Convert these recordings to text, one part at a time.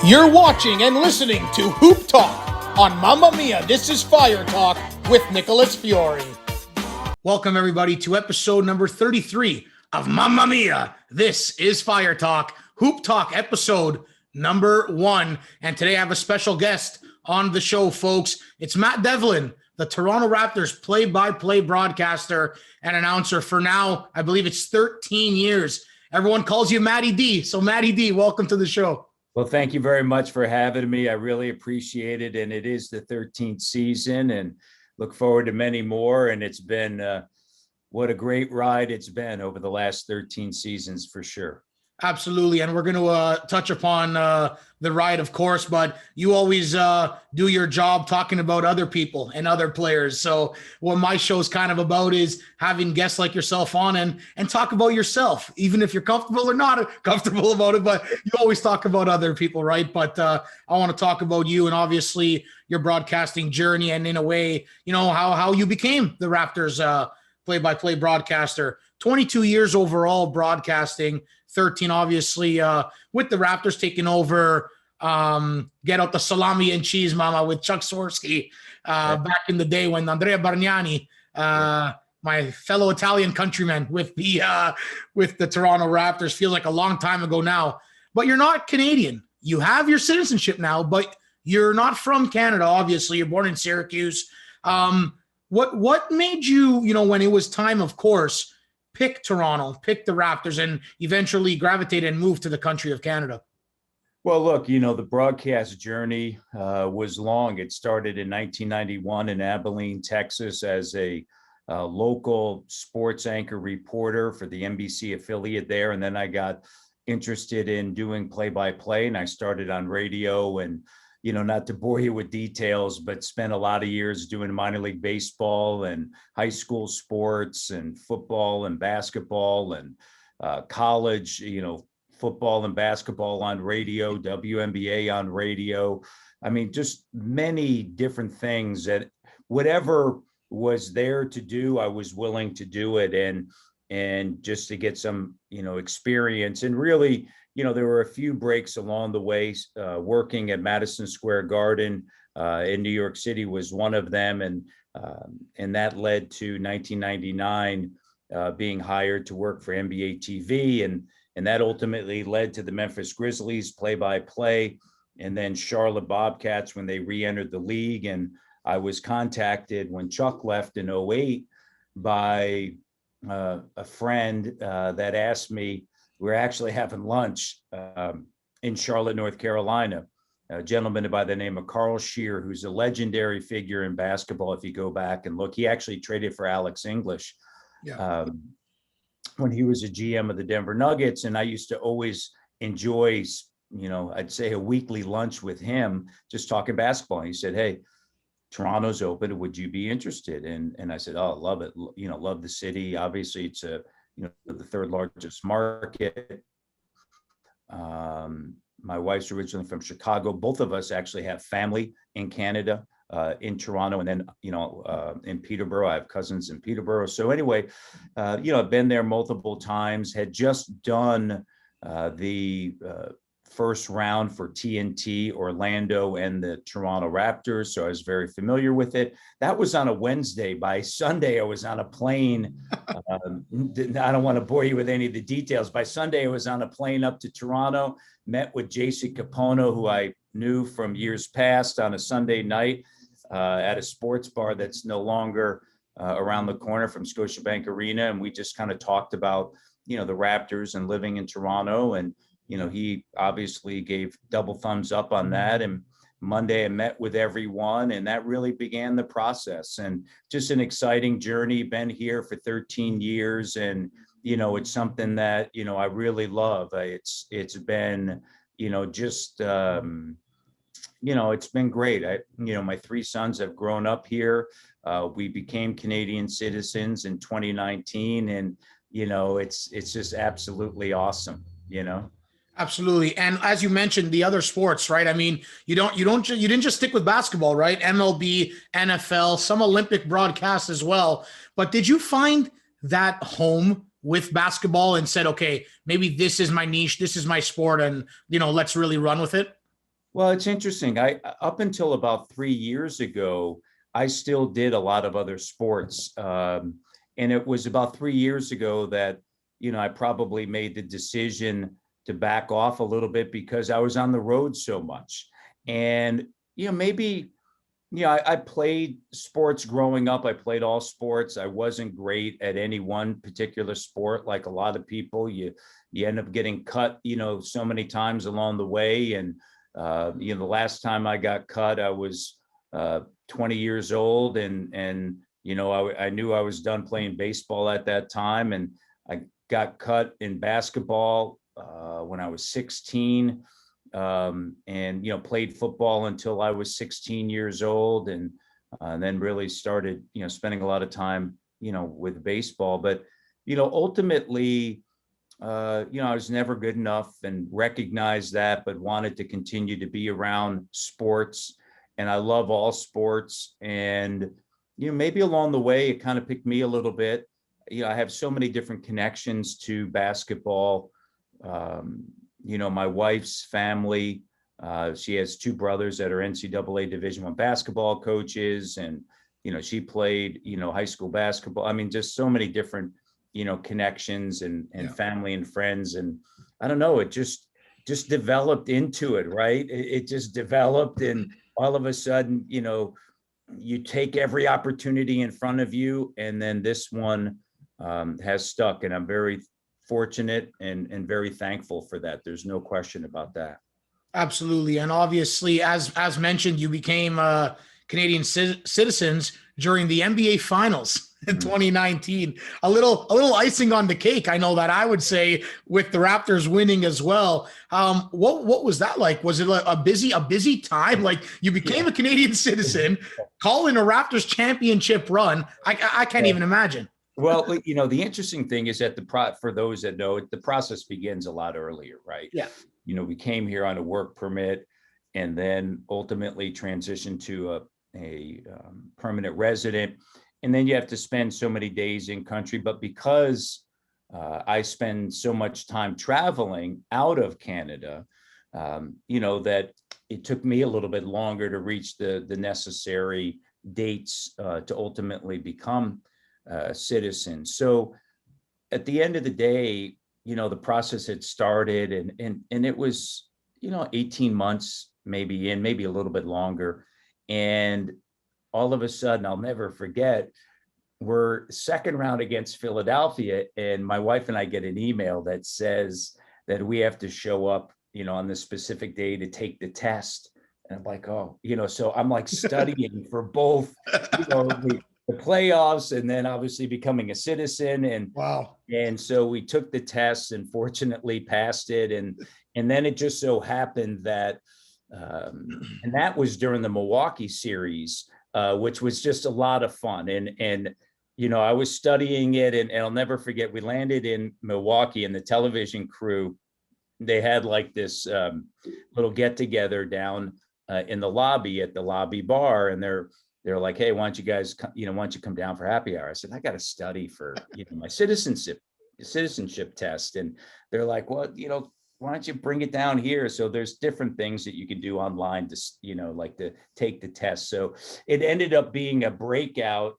You're watching and listening to Hoop Talk on Mamma Mia. This is Fire Talk with Nicholas Fiore. Welcome, everybody, to episode number 33 of Mamma Mia. This is Fire Talk, Hoop Talk episode number 1. And today I have a special guest on the show, folks. It's Matt Devlin, the Toronto Raptors play-by-play broadcaster and announcer for now, I believe it's 13 years. Everyone calls you Matty D. So Matty D, welcome to the show. Well, thank you very much for having me. I really appreciate it. And it is the 13th season and look forward to many more. And it's been what a great ride it's been over the last 13 seasons for sure. Absolutely. And we're going to touch upon the ride, of course, but you always do your job talking about other people and other players. So what my show is kind of about is having guests like yourself on and talk about yourself, even if you're comfortable or not comfortable about it, but you always talk about other people, right? But I want to talk about you and obviously your broadcasting journey and in a way, you know, how you became the Raptors play-by-play broadcaster. 22 years overall broadcasting, 13 obviously with the Raptors taking over Get Out the Salami and Cheese Mama with Chuck Swirsky back in the day when Andrea Bargnani, my fellow Italian countryman with the Toronto Raptors, feels like a long time ago now. But you're not Canadian. You have your citizenship now, but you're not from Canada, obviously. You're born in Syracuse. What made you, you know, when it was time, of course, pick Toronto, pick the Raptors, and eventually gravitate and move to the country of Canada? Well, look, you know, the broadcast journey was long. It started in 1991 in Abilene, Texas, as a local sports anchor reporter for the NBC affiliate there. And then I got interested in doing play-by-play, and I started on radio and, you know, not to bore you with details, but spent a lot of years doing minor league baseball and high school sports and football and basketball and college, you know, football and basketball on radio, WNBA on radio. I mean, just many different things that whatever was there to do, I was willing to do it. And just to get some, you know, experience and really, you know, there were a few breaks along the way. Working at Madison Square Garden in New York City was one of them. And that led to 1999 being hired to work for NBA TV. And that ultimately led to the Memphis Grizzlies play-by-play, and then Charlotte Bobcats when they re-entered the league. And I was contacted when Chuck left in 2008 by a friend that asked me, we're actually having lunch in Charlotte, North Carolina, a gentleman by the name of Carl Shear, who's a legendary figure in basketball. If you go back and look, he actually traded for Alex English when he was a GM of the Denver Nuggets. And I used to always enjoy, you know, I'd say a weekly lunch with him, just talking basketball. And he said, hey, Toronto's open. Would you be interested? And I said, oh, love it. You know, love the city. Obviously, it's you know, the third largest market. My wife's originally from Chicago. Both of us actually have family in Canada, in Toronto, and then, you know, in Peterborough. I have cousins in Peterborough. So anyway, you know, I've been there multiple times, had just done the first round for TNT, Orlando, and the Toronto Raptors. So I was very familiar with it. That was on a Wednesday. By Sunday, I was on a plane. I don't want to bore you with any of the details. By Sunday, I was on a plane up to Toronto, met with JC Capono, who I knew from years past, on a Sunday night at a sports bar that's no longer around the corner from Scotiabank Arena. And we just kind of talked about, you know, the Raptors and living in Toronto. And you know, he obviously gave double thumbs up on that. And Monday I met with everyone, and that really began the process. And just an exciting journey. Been here for 13 years. And, you know, it's something that, you know, I really love. It's been, you know, just, you know, it's been great. You know, my 3 sons have grown up here. We became Canadian citizens in 2019. And, you know, it's just absolutely awesome, you know? Absolutely. And as you mentioned, the other sports, right? I mean, you didn't just stick with basketball, right? MLB, NFL, some Olympic broadcasts as well. But did you find that home with basketball and said, okay, maybe this is my niche, this is my sport, and, you know, let's really run with it? Well, it's interesting. I up until about 3 years ago, I still did a lot of other sports. And it was about 3 years ago that, I probably made the decision to back off a little bit because I was on the road so much. And, maybe, I played sports growing up. I played all sports. I wasn't great at any one particular sport. Like a lot of people, you end up getting cut, so many times along the way. And the last time I got cut, I was 20 years old, and I knew I was done playing baseball at that time, and I got cut in basketball when I was 16, and played football until I was 16 years old, and then really started spending a lot of time with baseball. But ultimately, I was never good enough and recognized that, but wanted to continue to be around sports. And I love all sports. And, maybe along the way, it kind of picked me a little bit. I have so many different connections to basketball. My wife's family, she has two brothers that are NCAA Division I basketball coaches. And, she played, high school basketball. I mean, just so many different connections and family and friends. And I don't know, it just developed into it, right? It just developed, and all of a sudden, you take every opportunity in front of you, and then this one has stuck. And I'm very fortunate and very thankful for that. There's no question about that. Absolutely. And obviously, as mentioned, you became Canadian citizens during the NBA Finals in 2019. A little icing on the cake, I know that I would say, with the Raptors winning as well. What was that like? Was it a busy time? Like, you became a Canadian citizen, calling a Raptors championship run. I can't even imagine. Well, the interesting thing is that for those that know it, the process begins a lot earlier, right? Yeah. We came here on a work permit, and then ultimately transitioned to a permanent resident. And then you have to spend so many days in country. But because I spend so much time traveling out of Canada, that it took me a little bit longer to reach the necessary dates to ultimately become a citizen. So at the end of the day, the process had started, and it was, 18 months, maybe a little bit longer. And all of a sudden, I'll never forget, we're second round against Philadelphia, and my wife and I get an email that says that we have to show up, on this specific day to take the test. And I'm like, oh, so I'm like studying for both, the playoffs, and then obviously becoming a citizen. And wow. And so we took the test and fortunately passed it. And then it just so happened that, and that was during the Milwaukee series, which was just a lot of fun. And I was studying it, and I'll never forget, we landed in Milwaukee, and the television crew, they had like this little get together down in the lobby at the lobby bar. And they're like, hey, why don't you guys, why don't you come down for happy hour? I said, I got to study for, my citizenship test. And they're like, well, why don't you bring it down here? So there's different things that you can do online to, like to take the test. So it ended up being a breakout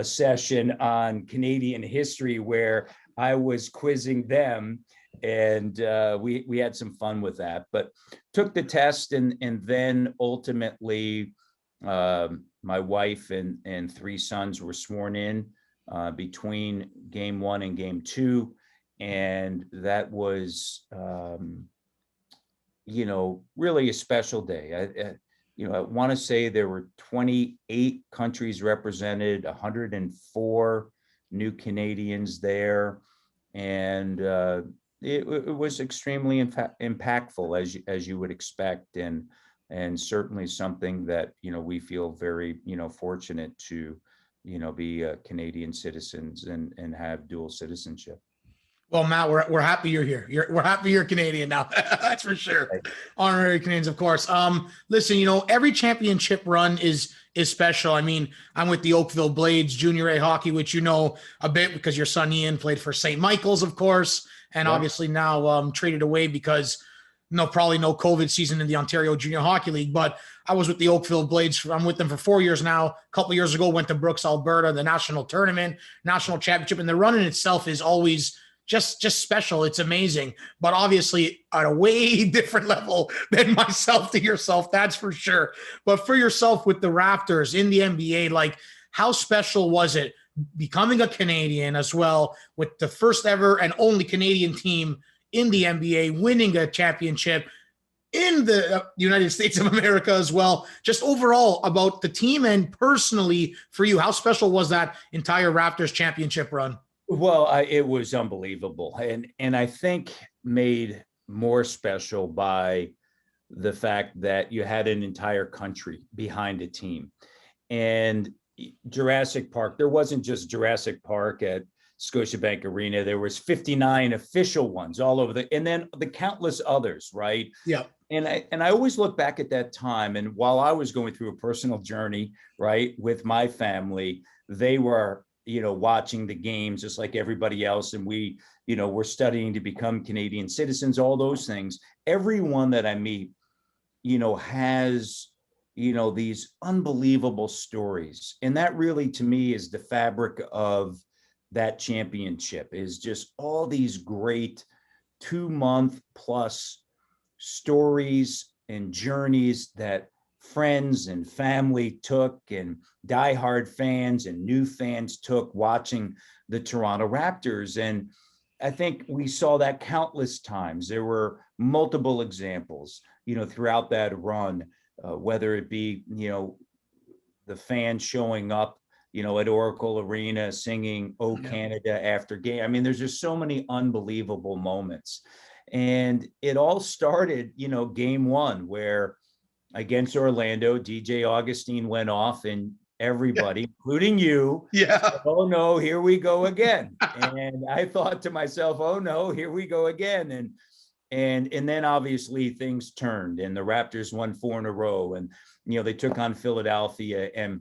session on Canadian history where I was quizzing them, and we had some fun with that. But took the test, and then ultimately my wife and three sons were sworn in between game one and game two. And that was, really a special day. I want to say there were 28 countries represented, 104 new Canadians there. And it was extremely impactful, as you would expect. And certainly something that, we feel very, fortunate to, be Canadian citizens and have dual citizenship. Well, Matt, we're happy you're here. We're happy you're Canadian now. That's for sure. Honorary Canadians, of course. Listen, every championship run is special. I mean, I'm with the Oakville Blades Junior A hockey, which a bit because your son Ian played for St. Michael's, of course, and obviously now traded away because no, probably no COVID season in the Ontario Junior Hockey League, but I was with the Oakville Blades. I'm with them for 4 years now. A couple of years ago, went to Brooks, Alberta, the national tournament, national championship, and the run in itself is always just special. It's amazing, but obviously at a way different level than myself to yourself, that's for sure. But for yourself with the Raptors in the NBA, like how special was it becoming a Canadian as well, with the first ever and only Canadian team in the NBA winning a championship in the United States of America as well? Just overall about the team and personally for you, how special was that entire Raptors championship run? Well, it was unbelievable, and I think made more special by the fact that you had an entire country behind a team. And Jurassic Park, there wasn't just Jurassic Park at Scotiabank Arena. There was 59 official ones all over and then the countless others, right? Yeah. And I always look back at that time, and while I was going through a personal journey, right, with my family, they were, watching the games just like everybody else. And we, we're studying to become Canadian citizens, all those things. Everyone that I meet, has, these unbelievable stories. And that really, to me, is the fabric of that championship, is just all these great 2-month plus stories and journeys that friends and family took, and diehard fans and new fans took watching the Toronto Raptors. And I think we saw that countless times. There were multiple examples, throughout that run, whether it be, the fans showing up, at Oracle Arena singing "Oh Canada" after game. I mean, there's just so many unbelievable moments. And it all started, game one, where against Orlando, DJ Augustine went off, and everybody, including you, said, "Oh no, here we go again." And I thought to myself, "Oh no, here we go again." And then obviously things turned, and the Raptors won 4 in a row, and they took on Philadelphia. And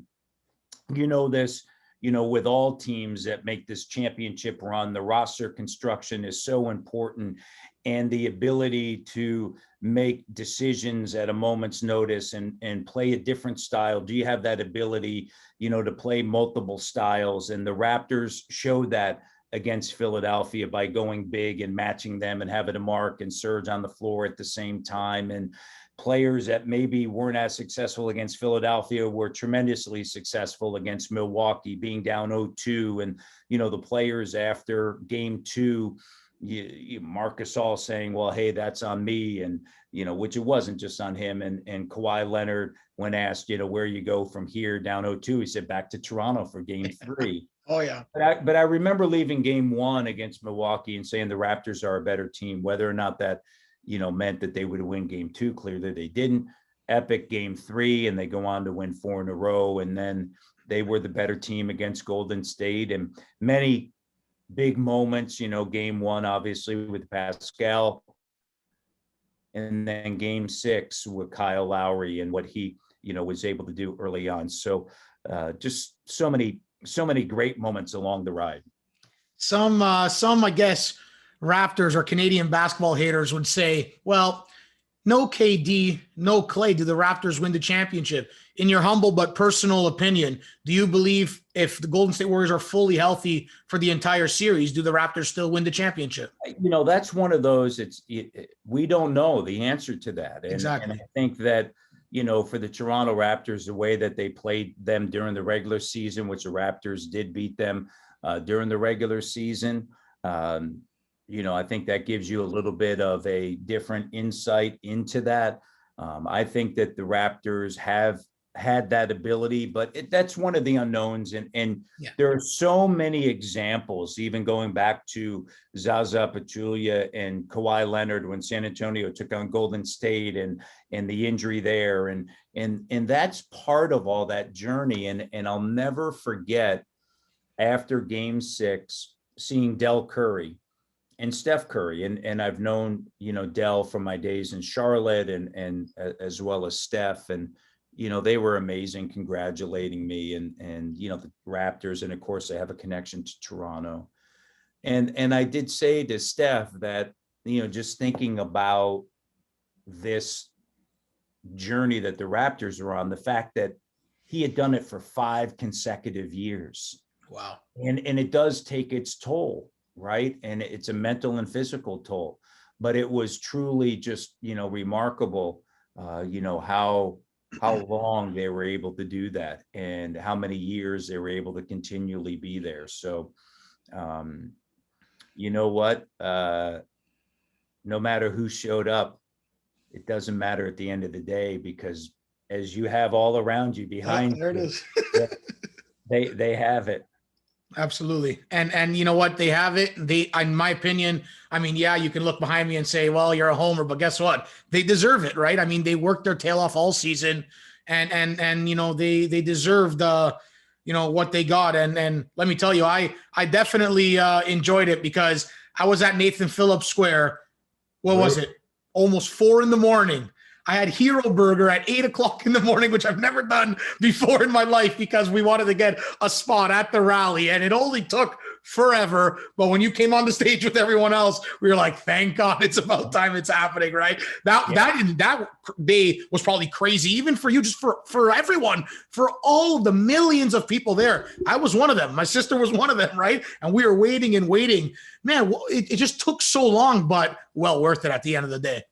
this, with all teams that make this championship run, the roster construction is so important, and the ability to make decisions at a moment's notice and play a different style. Do you have that ability, to play multiple styles? And the Raptors showed that against Philadelphia by going big and matching them and having a Mark and Serge on the floor at the same time. And players that maybe weren't as successful against Philadelphia were tremendously successful against Milwaukee, being down 0-2. And, the players after game 2, Marc Gasol saying, "Well, hey, that's on me," and which it wasn't just on him. And Kawhi Leonard, when asked, where you go from here down 0-2, he said, "Back to Toronto for game 3." Oh yeah. But I remember leaving game 1 against Milwaukee and saying the Raptors are a better team, whether or not that meant that they would win game 2. Clearly they didn't. Epic game 3, and they go on to win 4 in a row, and then they were the better team against Golden State. And many big moments, game 1, obviously, with Pascal, and then game 6 with Kyle Lowry and what he, was able to do early on. So just so many great moments along the ride. Some, I guess, Raptors or Canadian basketball haters would say, well, no KD, no Clay. Do the Raptors win the championship? In your humble but personal opinion, do you believe if the Golden State Warriors are fully healthy for the entire series, do the Raptors still win the championship? That's one of those, we don't know the answer to that. Exactly. And I think that, for the Toronto Raptors, the way that they played them during the regular season, which the Raptors did beat them during the regular season, I think that gives you a little bit of a different insight into that. I think that the Raptors have had that ability, but that's one of the unknowns. And there are so many examples, even going back to Zaza Pachulia and Kawhi Leonard when San Antonio took on Golden State, and the injury there. And that's part of all that journey. And I'll never forget, after game 6, seeing Del Curry and Steph Curry, and I've known, Del from my days in Charlotte, and as well as Steph, and they were amazing, congratulating me, and the Raptors, and of course they have a connection to Toronto. And I did say to Steph that, just thinking about this journey that the Raptors were on, the fact that he had done it for 5 consecutive years. Wow. And it does take its toll, right? And it's a mental and physical toll. But it was truly just, remarkable, how long they were able to do that and how many years they were able to continually be there. So, you know what? No matter who showed up, it doesn't matter at the end of the day, because as you have all around you behind there it you, is. they have it. Absolutely. And you know what? They have it. In my opinion, I mean, yeah, you can look behind me and say, well, you're a homer, but guess what? They deserve it, right? I mean, they worked their tail off all season, and they deserved what they got. And let me tell you, I definitely enjoyed it, because I was at Nathan Phillips Square. What was it? Almost 4 a.m. I had Hero Burger at 8 o'clock in the morning, which I've never done before in my life, because we wanted to get a spot at the rally, and it only took forever. But when you came on the stage with everyone else, we were like, thank God it's about time it's happening, right? That day was probably crazy, even for you, just for everyone, for all the millions of people there. I was one of them. My sister was one of them, right? And we were waiting and waiting. Man, it just took so long, but well worth it at the end of the day.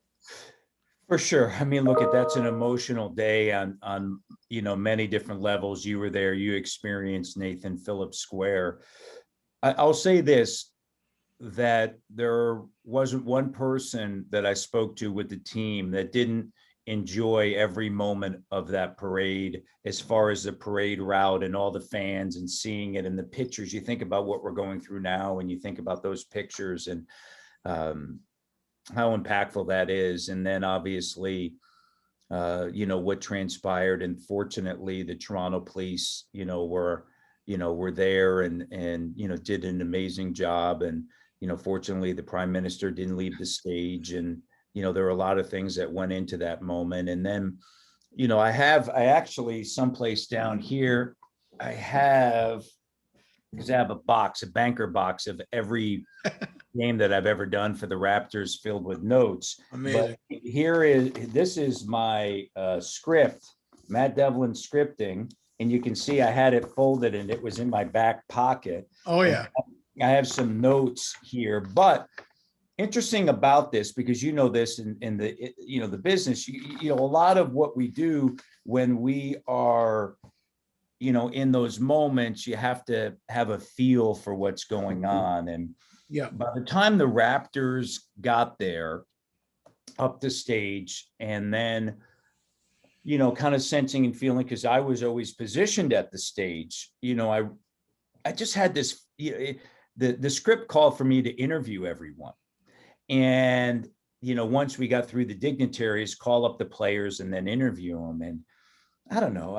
For sure. I mean, look, that's an emotional day on many different levels. You were there, you experienced Nathan Phillips Square. I'll say this, that there wasn't one person that I spoke to with the team that didn't enjoy every moment of that parade, as far as the parade route and all the fans and seeing it in the pictures. You think about what we're going through now, and you think about those pictures and how impactful that is. And then obviously, what transpired. And fortunately, the Toronto police, were there and did an amazing job. And, fortunately, the prime minister didn't leave the stage. And, there were a lot of things that went into that moment. And then, I actually someplace down here, because I have a banker box of every game that I've ever done for the Raptors, filled with notes. Amazing. But this is my script, Matt Devlin scripting, and you can see I had it folded and it was in my back pocket. Oh yeah. And I have some notes here, but interesting about this, because this in the the business, a lot of what we do when we are in those moments, you have to have a feel for what's going on. And yeah, by the time the Raptors got there up the stage, and then, kind of sensing and feeling, because I was always positioned at the stage, I just had this, the script called for me to interview everyone. And, once we got through the dignitaries, call up the players and then interview them. And I don't know,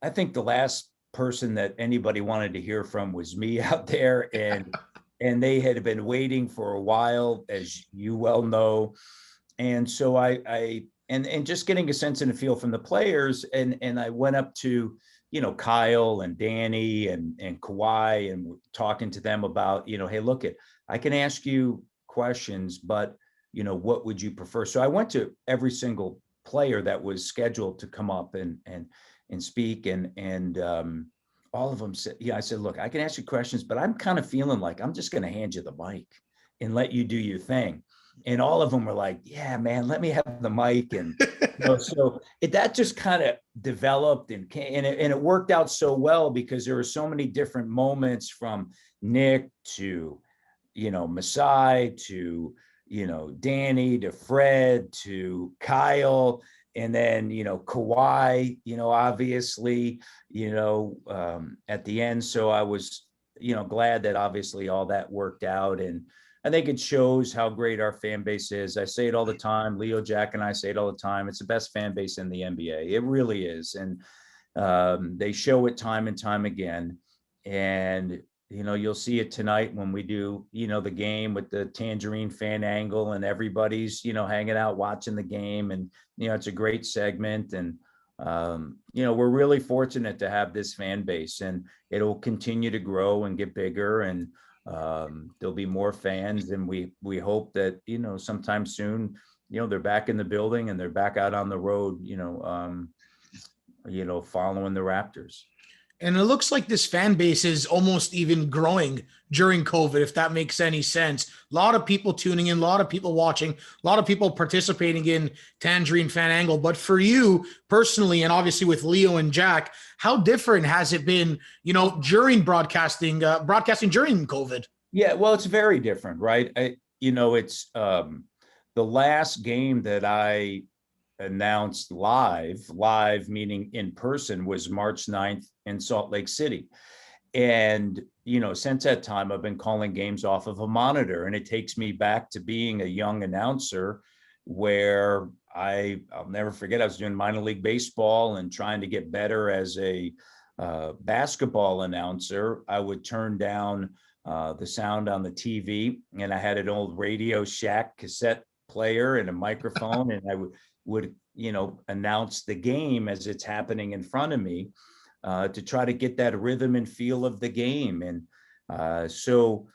I think the last person that anybody wanted to hear from was me out there, and they had been waiting for a while, as you well know. And so I just getting a sense and a feel from the players, and I went up to, Kyle and Danny and Kawhi, and talking to them about, hey, look, I can ask you questions, but what would you prefer? So I went to every single player that was scheduled to come up and speak, and all of them said, I said, look, I can ask you questions, but I'm kind of feeling like I'm just going to hand you the mic and let you do your thing. And all of them were like, yeah, man, let me have the mic. And so that just kind of developed, and it worked out so well, because there were so many different moments, from Nick to, Masai to, Danny to Fred to Kyle. And then, Kawhi, obviously, at the end. So I was, glad that obviously all that worked out. And I think it shows how great our fan base is. I say it all the time. Leo, Jack, and I say it all the time. It's the best fan base in the NBA. It really is. And they show it time and time again. And, you'll see it tonight when we do, the game with the Tangerine fan angle, and everybody's, hanging out watching the game. And, it's a great segment. And, we're really fortunate to have this fan base, and it'll continue to grow and get bigger. And there'll be more fans. And we hope that, sometime soon, they're back in the building and they're back out on the road, following the Raptors. And it looks like this fan base is almost even growing during COVID, if that makes any sense. A lot of people tuning in, a lot of people watching, a lot of people participating in Tangerine Fan Angle. But for you personally, and obviously with Leo and Jack, how different has it been, during broadcasting during COVID? Yeah, well, it's very different, right? It's the last game that I announced live meaning in person, was March 9th in Salt Lake City. And, since that time, I've been calling games off of a monitor, and it takes me back to being a young announcer where I'll never forget, I was doing minor league baseball and trying to get better as a basketball announcer. I would turn down the sound on the TV, and I had an old Radio Shack cassette player and a microphone, and I would announce the game as it's happening in front of me, to try to get that rhythm and feel of the game. And so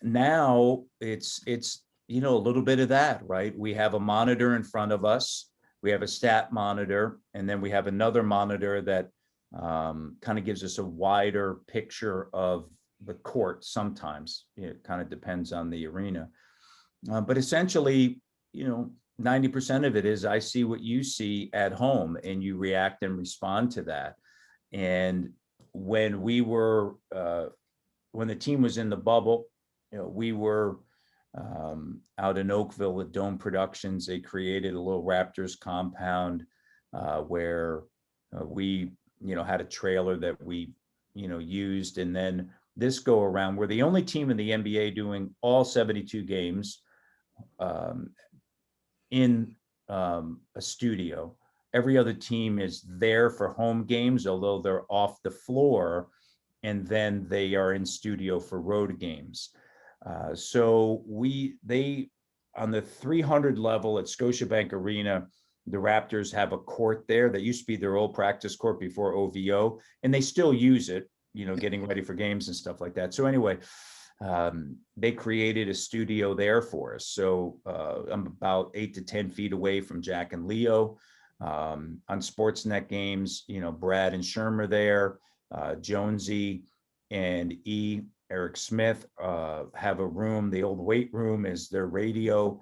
now it's a little bit of that, right? We have a monitor in front of us, we have a stat monitor, and then we have another monitor that kind of gives us a wider picture of the court. Sometimes it kind of depends on the arena, but essentially, 90% of it is I see what you see at home, and you react and respond to that. And when when the team was in the bubble, we were out in Oakville with Dome Productions. They created a little Raptors compound where we, had a trailer that we, used. And then this go around, we're the only team in the NBA doing all 72 games in a studio. Every other team is there for home games, although they're off the floor, and then they are in studio for road games. So they on the 300 level at Scotiabank Arena, the Raptors have a court there that used to be their old practice court before OVO, and they still use it, getting ready for games and stuff like that. So anyway, they created a studio there for us. So I'm about 8 to 10 feet away from Jack and Leo. On Sportsnet games, Brad and Sherm are there. Jonesy and Eric Smith have a room. The old weight room is their radio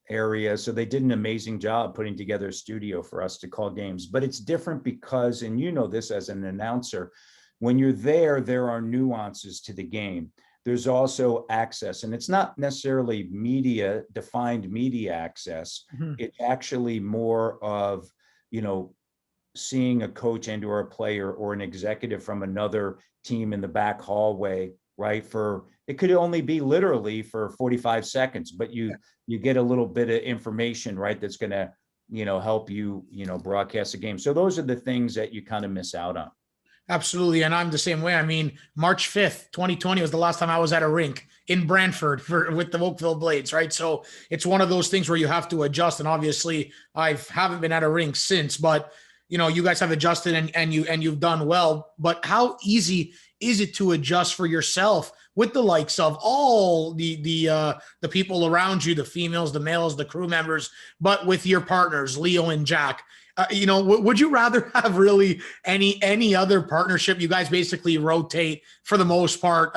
area. So they did an amazing job putting together a studio for us to call games. But it's different because, and this as an announcer, when you're there are nuances to the game. There's also access, and it's not necessarily defined media access. Mm-hmm. It's actually more of, seeing a coach and or a player or an executive from another team in the back hallway, right? It could only be literally for 45 seconds, but you get a little bit of information, right? That's going to, help you, broadcast a game. So those are the things that you kind of miss out on. Absolutely. And I'm the same way. I mean, March 5th, 2020 was the last time I was at a rink in Brantford with the Oakville Blades, right? So it's one of those things where you have to adjust. And obviously I haven't been at a rink since, but you guys have adjusted and you've done well. But how easy is it to adjust for yourself with the likes of all the people around you, the females, the males, the crew members, but with your partners, Leo and Jack? Would you rather have really any other partnership? You guys basically rotate for the most part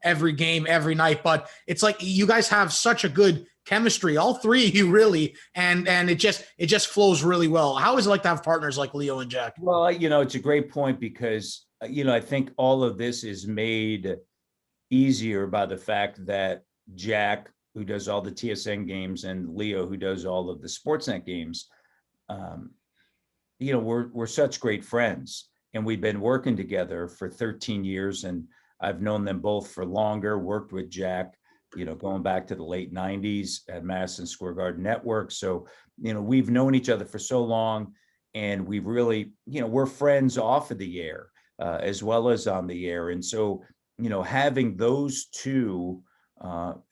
every game, every night, but it's like you guys have such a good chemistry, all three of you really, and it just flows really well. How is it like to have partners like Leo and Jack? Well, it's a great point because I think all of this is made easier by the fact that Jack, who does all the TSN games, and Leo, who does all of the Sportsnet games, we're such great friends, and we've been working together for 13 years, and I've known them both for longer. Worked with Jack, going back to the late 90s at Madison Square Garden Network. So, we've known each other for so long, and we've really, we're friends off of the air as well as on the air. And so, having those two,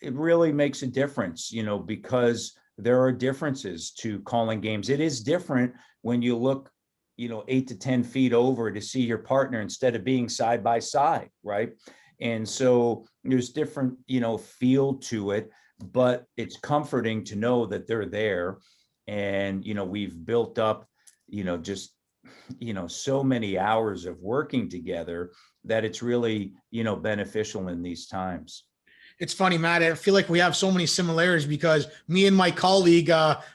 it really makes a difference, because there are differences to calling games. It is different when you look, 8 to 10 feet over to see your partner instead of being side by side, right? And so there's different, feel to it. but it's comforting to know that they're there. And, we've built up, just, so many hours of working together that it's really, beneficial in these times. It's funny, Matt. I feel like we have so many similarities because me and my colleague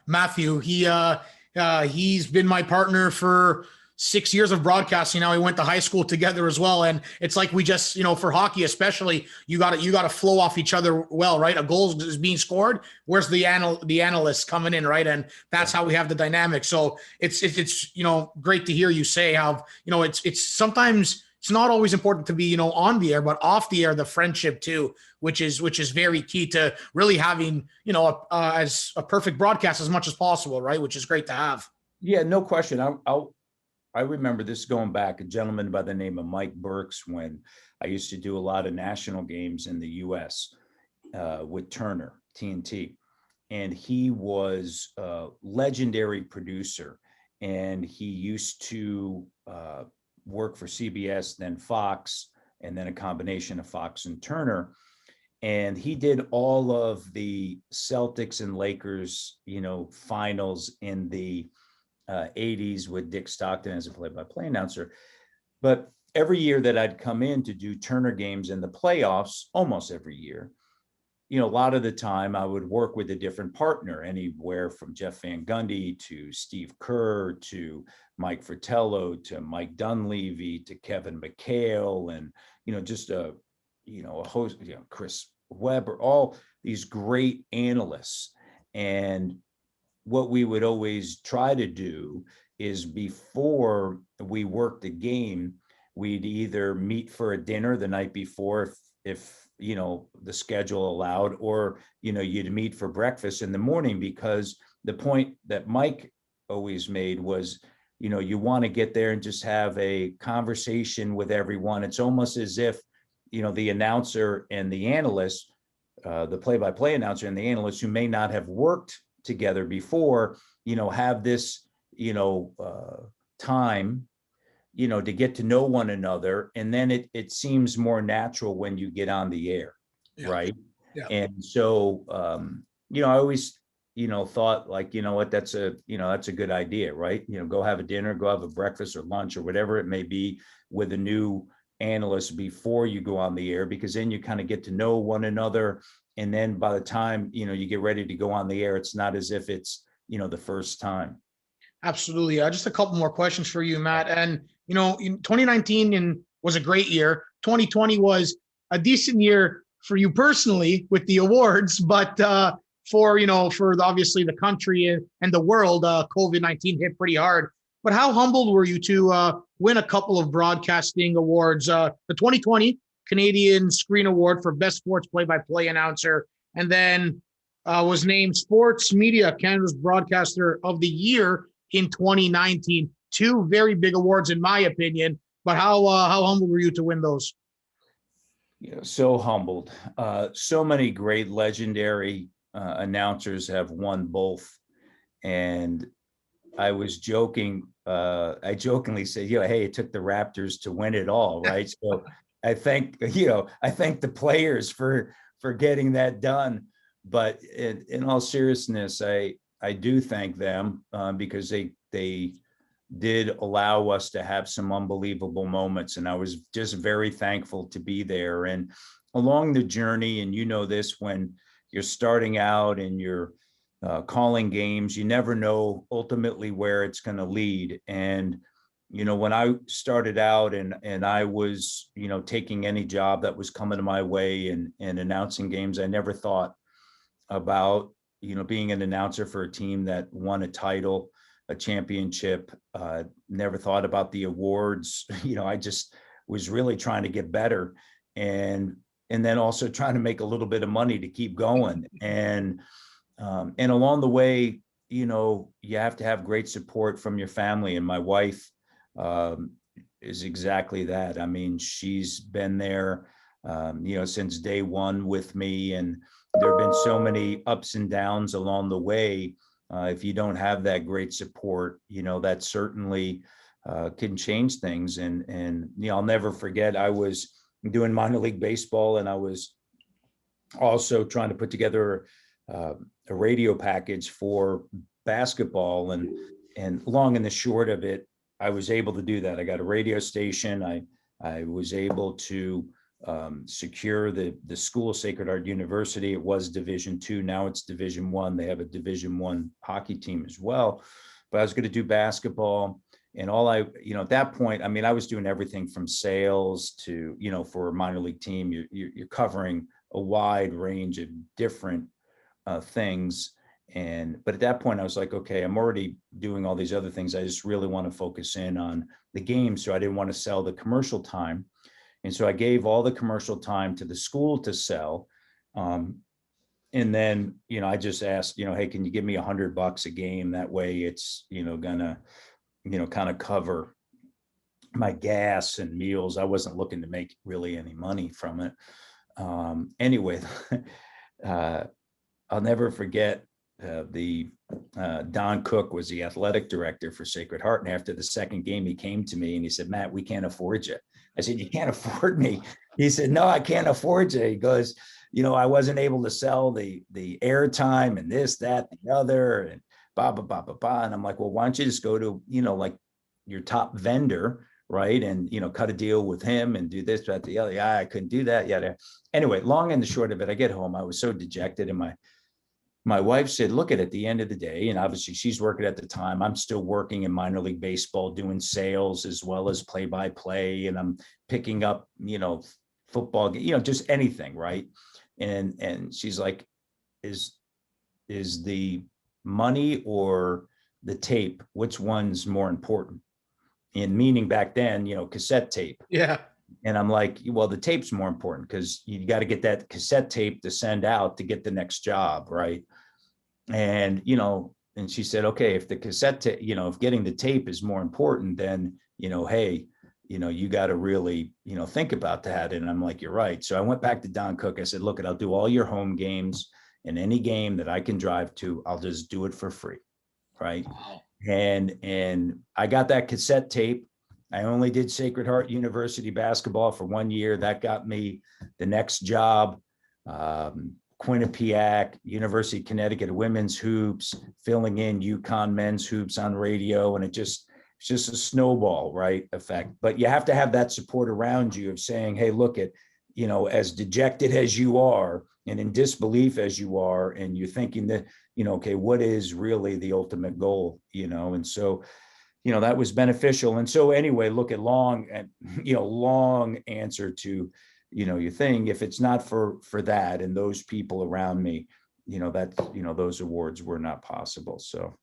Matthew, he's been my partner for 6 years of broadcasting. Now we went to high school together as well, and it's like we just, for hockey especially, you got to flow off each other well, right? A goal is being scored. Where's the analyst coming in, right? And that's how we have the dynamic. So it's great to hear you say how it's sometimes. It's not always important to be, on the air, but off the air, the friendship too, which is very key to really having, as a perfect broadcast as much as possible, right? Which is great to have. Yeah, no question. I remember this going back, a gentleman by the name of Mike Burks, when I used to do a lot of national games in the US with Turner, TNT. And he was a legendary producer. And he used to work for CBS, then Fox, and then a combination of Fox and Turner. And he did all of the Celtics and Lakers, finals in the 80s with Dick Stockton as a play-by-play announcer. But every year that I'd come in to do Turner games in the playoffs, almost every year, a lot of the time I would work with a different partner, anywhere from Jeff Van Gundy to Steve Kerr to Mike Fratello to Mike Dunleavy to Kevin McHale, and just a host, Chris Webber, all these great analysts. And what we would always try to do is, before we worked the game, we'd either meet for a dinner the night before if the schedule allowed, or you'd meet for breakfast in the morning, because the point that Mike always made was, you want to get there and just have a conversation with everyone. It's almost as if the announcer and the analyst, the play-by-play announcer and the analyst, who may not have worked together before, have this time to get to know one another. And then it seems more natural when you get on the air. Yeah. Right. Yeah. And so, I always, thought, like, what, that's a good idea, right? Go have a dinner, go have a breakfast or lunch or whatever it may be with a new analyst before you go on the air, because then you kind of get to know one another. And then by the time, you get ready to go on the air, it's not as if it's, the first time. Absolutely. Just a couple more questions for you, Matt. And, in 2019 was a great year. 2020 was a decent year for you personally with the awards, but for obviously the country and the world, COVID-19 hit pretty hard. But how humbled were you to win a couple of broadcasting awards? The 2020 Canadian Screen Award for Best Sports Play-by-Play Announcer, and then was named Sports Media Canada's Broadcaster of the Year in 2019. Two very big awards, in my opinion. But how humbled were you to win those? So humbled. So many great, legendary announcers have won both. And I was joking. I jokingly said, hey, it took the Raptors to win it all, right? So I thank the players for getting that done. But in all seriousness, I do thank them because they did allow us to have some unbelievable moments. And I was just very thankful to be there. And along the journey, and this, when you're starting out and you're calling games, you never know ultimately where it's going to lead. And, when I started out and I was, taking any job that was coming to my way and announcing games, I never thought about, being an announcer for a team that won a title, a championship. Never thought about the awards. I just was really trying to get better, and then also trying to make a little bit of money to keep going. And along the way, you have to have great support from your family. And my wife is exactly that. I mean, she's been there, since day one with me, and there have been so many ups and downs along the way. If you don't have that great support, that certainly can change things. And I'll never forget, I was doing minor league baseball, and I was also trying to put together a radio package for basketball, and long and the short of it, I was able to do that. I got a radio station. I was able to secure the school, Sacred Heart University. It was Division II. Now it's Division I. They have a Division I hockey team as well. But I was going to do basketball. And at that point, I mean, I was doing everything from sales to, for a minor league team, you're covering a wide range of different things. But at that point, I was like, okay, I'm already doing all these other things. I just really want to focus in on the game. So I didn't want to sell the commercial time. And so I gave all the commercial time to the school to sell. And then, I just asked, hey, can you give me $100 a game? That way it's, gonna, kind of cover my gas and meals. I wasn't looking to make really any money from it. Anyway, I'll never forget Don Cook was the athletic director for Sacred Heart. And after the second game, he came to me and he said, Matt, we can't afford you. I said, you can't afford me? He said, no, I can't afford you. He goes, I wasn't able to sell the airtime and this, that, the other, and blah, blah, blah, blah, blah. And I'm like, well, why don't you just go to, like your top vendor, right? And, cut a deal with him and do this, that, the other. Yeah, I couldn't do that yet. Anyway, long and the short of it, I get home. I was so dejected, and my wife said, look, at the end of the day, and obviously she's working at the time, I'm still working in minor league baseball, doing sales as well as play-by-play, and I'm picking up, football, just anything, right? And she's like, is the money or the tape, which one's more important? And meaning back then, cassette tape. Yeah. And I'm like, well, the tape's more important because you got to get that cassette tape to send out to get the next job, right? And, and she said, okay, if the cassette tape, if getting the tape is more important, then, hey, you got to really, think about that. And I'm like, you're right. So I went back to Don Cook. I said, look, I'll do all your home games, and any game that I can drive to, I'll just do it for free. Right. Wow. And I got that cassette tape. I only did Sacred Heart University basketball for 1 year. That got me the next job. Quinnipiac, University of Connecticut women's hoops, filling in UConn men's hoops on radio. And it's just a snowball, right, effect. But you have to have that support around you of saying, hey, look, as dejected as you are and in disbelief as you are, and you're thinking that, okay, what is really the ultimate goal, and so, that was beneficial. And so anyway, look, at long answer to, your thing. If it's not for that and those people around me, those awards were not possible. So.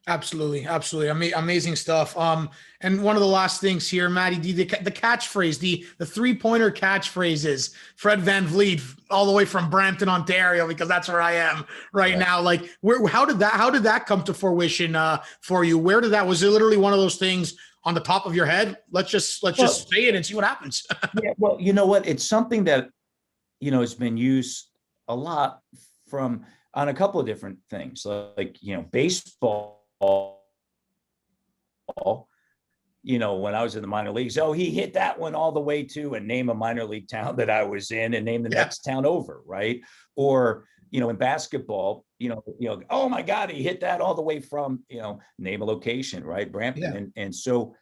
Absolutely. Amazing stuff. And one of the last things here, Matty, the catchphrase, the 3-pointer catchphrases, Fred Van Vliet, all the way from Brampton, Ontario, because that's where I am right now. Like, how did that come to fruition for you? Was it literally one of those things on the top of your head? Let's just say it and see what happens. Yeah, well, you know what? It's something that, has been used a lot on a couple of different things, like, baseball. When I was in the minor leagues, he hit that one all the way to, and name a minor league town that I was in and name the next town over, right? Or, in basketball, oh my God, he hit that all the way from, name a location, right? Brampton. And so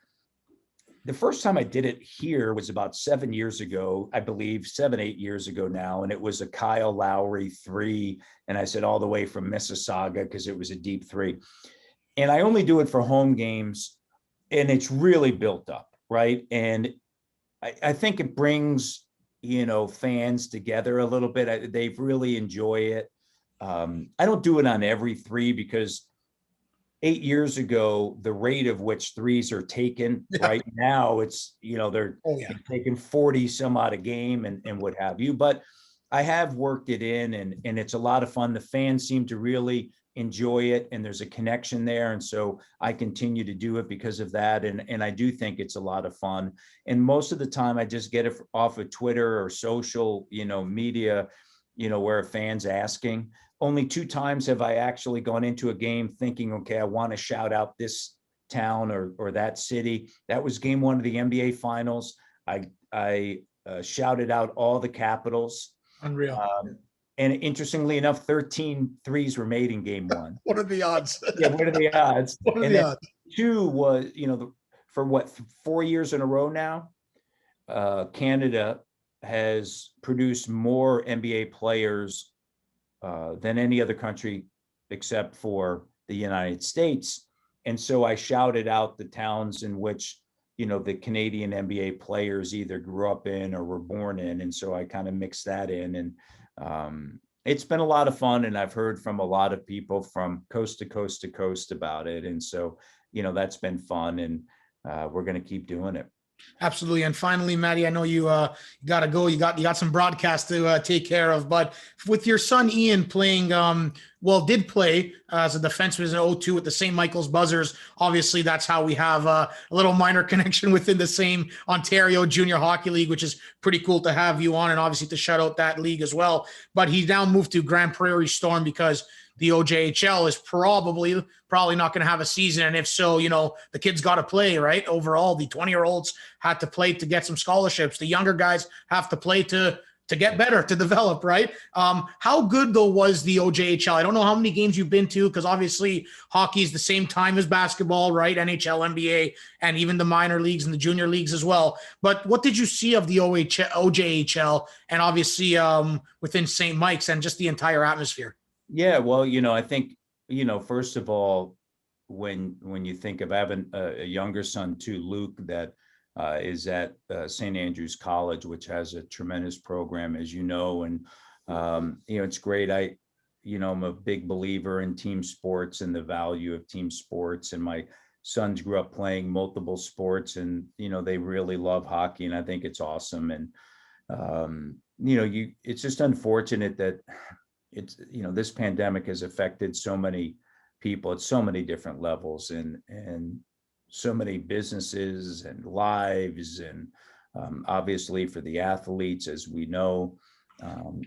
the first time I did it here was about 7 years ago, I believe 7-8 years ago now. And it was a Kyle Lowry 3. And I said all the way from Mississauga, because it was a deep 3. And I only do it for home games, and it's really built up, right? And I think it brings, fans together a little bit. They really enjoy it. I don't do it on every 3 because 8 years ago, the rate of which 3s are taken right now, it's, they're taking 40 some odd a game and what have you. But I have worked it in, and it's a lot of fun. The fans seem to really enjoy it, and there's a connection there. And so I continue to do it because of that. And I do think it's a lot of fun. And most of the time I just get it off of Twitter or social, media, where a fan's asking. Only 2 times have I actually gone into a game thinking, okay, I want to shout out this town or that city. That was game 1 of the NBA finals. I shouted out all the capitals. Unreal. And interestingly enough, 13 threes were made in game one. What are the odds? Yeah, what are the odds? What are And the then odds? two was, for what, 4 years in a row now, Canada has produced more NBA players than any other country except for the United States. And so I shouted out the towns in which, the Canadian NBA players either grew up in or were born in. And so I kind of mixed that in. And it's been a lot of fun. And I've heard from a lot of people from coast to coast to coast about it. And so, that's been fun. And we're going to keep doing it. Absolutely. And finally, Maddie, I know you got to go. You got some broadcast to take care of. But with your son Ian playing, did play as a defenseman in 2002 with the St. Michael's Buzzers. Obviously, that's how we have a little minor connection within the same Ontario Junior Hockey League, which is pretty cool to have you on, and obviously to shout out that league as well. But he now moved to Grand Prairie Storm because the OJHL is probably not going to have a season. And if so, the kids got to play, right? Overall, the 20-year-olds had to play to get some scholarships. The younger guys have to play to get better, to develop, right? How good, though, was the OJHL? I don't know how many games you've been to, because obviously hockey is the same time as basketball, right? NHL, NBA, and even the minor leagues and the junior leagues as well. But what did you see of the OJHL and obviously within St. Mike's and just the entire atmosphere? Yeah, well, I think, first of all, when you think of having a younger son too, Luke, that is at St. Andrews College, which has a tremendous program, as you know, and it's great. I'm a big believer in team sports and the value of team sports, and my sons grew up playing multiple sports, and they really love hockey, and I think it's awesome. And it's just unfortunate that it's this pandemic has affected so many people at so many different levels, and so many businesses and lives, and obviously for the athletes, as we know.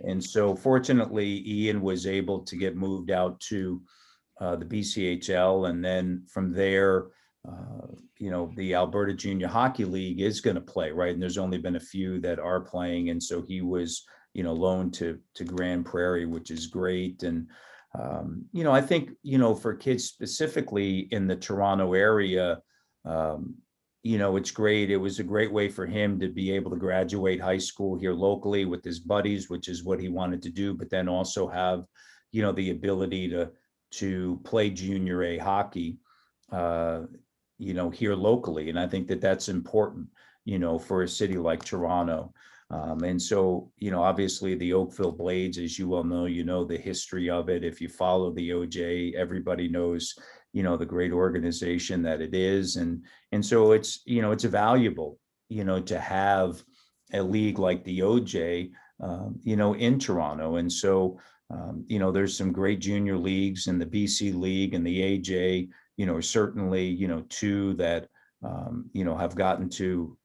And so fortunately, Ian was able to get moved out to the BCHL, and then from there, the Alberta Junior Hockey League is going to play, right? And there's only been a few that are playing, and so he was loaned to Grand Prairie, which is great. And I think for kids specifically in the Toronto area, it's great. It was a great way for him to be able to graduate high school here locally with his buddies, which is what he wanted to do, but then also have the ability to play junior A hockey here locally. And I think that that's important for a city like Toronto. And so, obviously the Oakville Blades, as you well know, the history of it. If you follow the OJ, everybody knows, the great organization that it is. And so it's, it's valuable, to have a league like the OJ, in Toronto. And so, there's some great junior leagues in the BC League and the AJ, certainly, two that, have gotten to,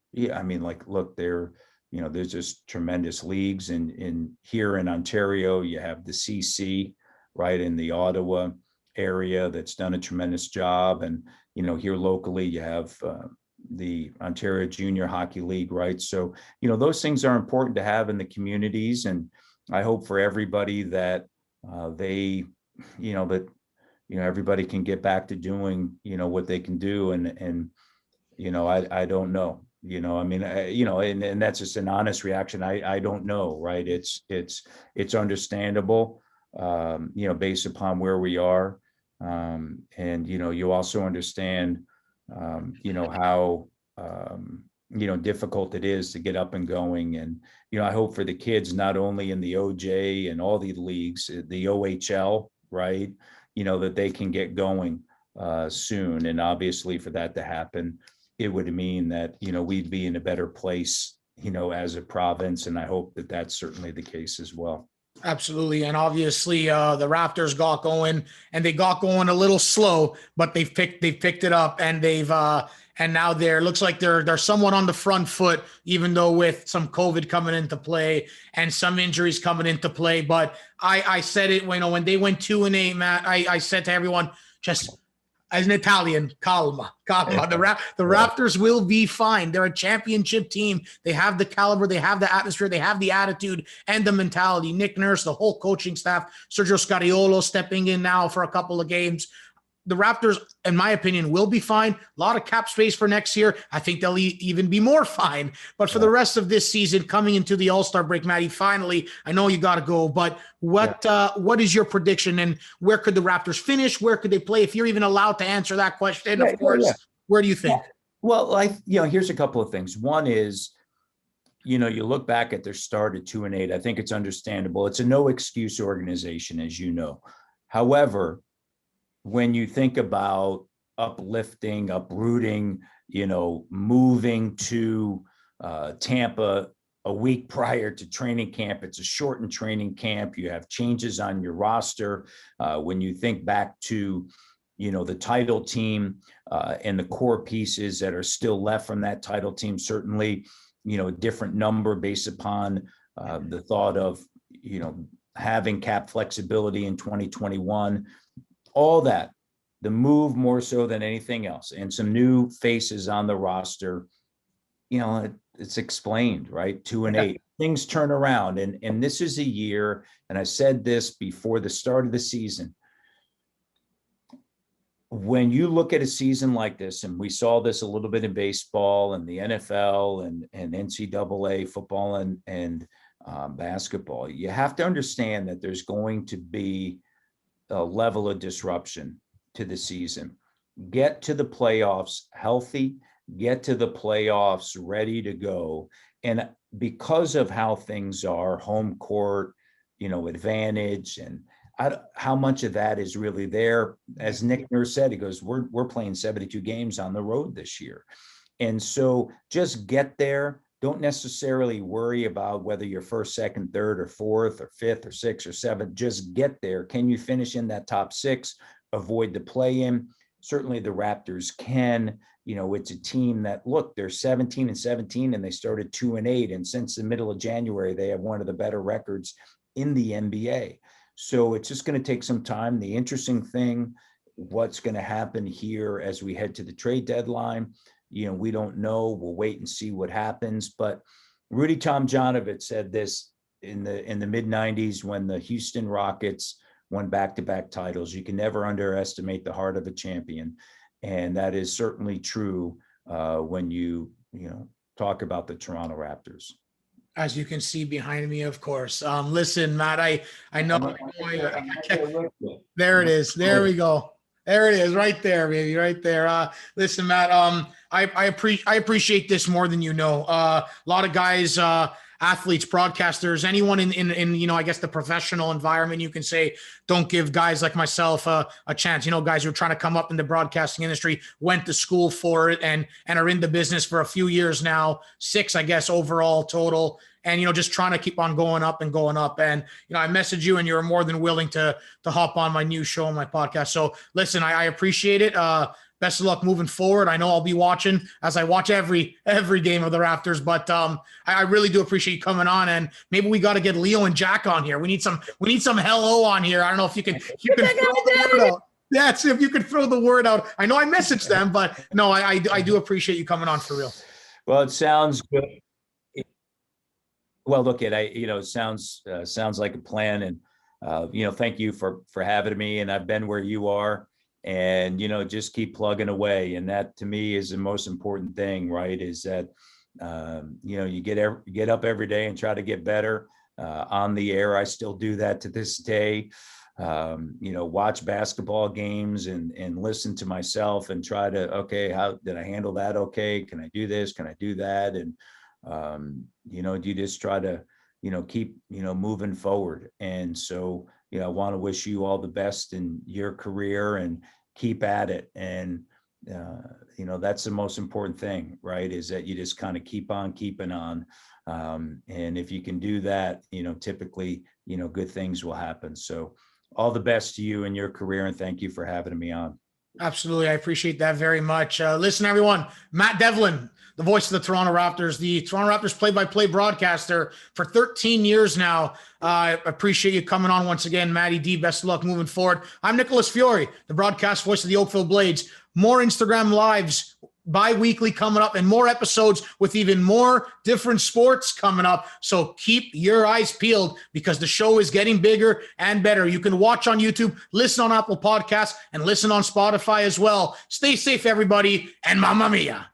look, there's just tremendous leagues in here in Ontario. You have the CC, right, in the Ottawa area that's done a tremendous job. And, here locally, you have the Ontario Junior Hockey League, right? So, those things are important to have in the communities. And I hope for everybody that everybody can get back to doing, what they can do. And I don't know. And that's just an honest reaction. I don't know, right? It's understandable, based upon where we are. And, you also understand, how, difficult it is to get up and going. And, I hope for the kids, not only in the OJ and all the leagues, the OHL, right, that they can get going soon. And obviously for that to happen, it would mean that, we'd be in a better place, as a province. And I hope that that's certainly the case as well. Absolutely. And obviously the Raptors got going, and they got going a little slow, but they've picked it up, and and now looks like they're somewhat on the front foot, even though with some COVID coming into play and some injuries coming into play. But I said it when they went 2-8, Matt, I said to everyone, just as an Italian, calma. The Raptors will be fine. They're a championship team. They have the caliber, they have the atmosphere, they have the attitude and the mentality. Nick Nurse, the whole coaching staff, Sergio Scariolo stepping in now for a couple of games. The Raptors, in my opinion, will be fine. A lot of cap space for next year. I think they'll even be more fine. But for the rest of this season, coming into the All-Star break, Matty, finally, I know you got to go, but what is your prediction, and where could the Raptors finish? Where could they play? If you're even allowed to answer that question, of course, where do you think? Well, here's a couple of things. One is, you look back at their start at 2-8. I think it's understandable. It's a no excuse organization, as you know. However, when you think about uplifting, uprooting, moving to Tampa a week prior to training camp, it's a shortened training camp. You have changes on your roster. When you think back to, the title team and the core pieces that are still left from that title team, certainly, a different number based upon the thought of, having cap flexibility in 2021. All that, the move more so than anything else, and some new faces on the roster, it's explained, right? 2-8, things turn around. And this is a year, and I said this before the start of the season, when you look at a season like this, and we saw this a little bit in baseball and the NFL and NCAA football and basketball, you have to understand that there's going to be a level of disruption to the season. Get to the playoffs healthy, get to the playoffs ready to go. And because of how things are, home court, advantage, and how much of that is really there, as Nick Nurse said, he goes, we're playing 72 games on the road this year. And so just get there. Don't necessarily worry about whether you're first, second, third, or fourth, or fifth, or sixth, or seventh. Just get there. Can you finish in that top six? Avoid the play-in. Certainly the Raptors can. It's a team that, look, they're 17-17, and they started 2-8. And since the middle of January, they have one of the better records in the NBA. So it's just going to take some time. The interesting thing, what's going to happen here as we head to the trade deadline, we don't know. We'll wait and see what happens. But Rudy Tomjanovich said this in the mid 90s when the Houston Rockets won back-to-back titles. You can never underestimate the heart of a champion. And that is certainly true when you talk about the Toronto Raptors. As you can see behind me, of course. Listen, Matt, I know. There it is. There we go. There it is, right there, baby, right there. Listen, Matt, I appreciate this more than you know. A lot of guys, athletes, broadcasters, anyone in I guess the professional environment, you can say, don't give guys like myself a chance. Guys who are trying to come up in the broadcasting industry, went to school for it and are in the business for a few years now, 6, I guess, overall total. And, just trying to keep on going up and going up. And, I messaged you and you're more than willing to hop on my new show on my podcast. So listen, I appreciate it. Best of luck moving forward. I know I'll be watching as I watch every game of the Raptors, but I really do appreciate you coming on. And maybe we got to get Leo and Jack on here. We need some hello on here. I don't know if you can throw the word out. Yeah, see if you could throw the word out. I know I messaged them, but no, I do appreciate you coming on for real. Well, it sounds good. Well, look, it sounds like a plan, and thank you for having me. And I've been where you are, and just keep plugging away. And that to me is the most important thing, right? Is that you get up every day and try to get better on the air. I still do that to this day. Watch basketball games and listen to myself and try to, okay, how did I handle that? Okay, can I do this? Can I do that? And you just try to, keep, moving forward. And so, I want to wish you all the best in your career and keep at it. And, that's the most important thing, right? Is that you just kind of keep on keeping on. And if you can do that, typically, good things will happen. So all the best to you in your career. And thank you for having me on. Absolutely. I appreciate that very much. Listen, everyone, Matt Devlin, the voice of the Toronto Raptors, the Toronto Raptors play-by-play broadcaster for 13 years now. I appreciate you coming on once again, Matty D. Best of luck moving forward. I'm Nicholas Fiore, the broadcast voice of the Oakville Blades. More Instagram lives bi-weekly coming up and more episodes with even more different sports coming up. So keep your eyes peeled because the show is getting bigger and better. You can watch on YouTube, listen on Apple Podcasts, and listen on Spotify as well. Stay safe, everybody, and Mamma Mia.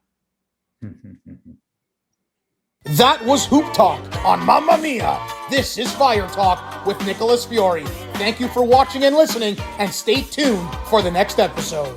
That was Hoop Talk on Mamma Mia. This is Fire Talk with Nicholas Fiore. Thank you for watching and listening, and stay tuned for the next episode.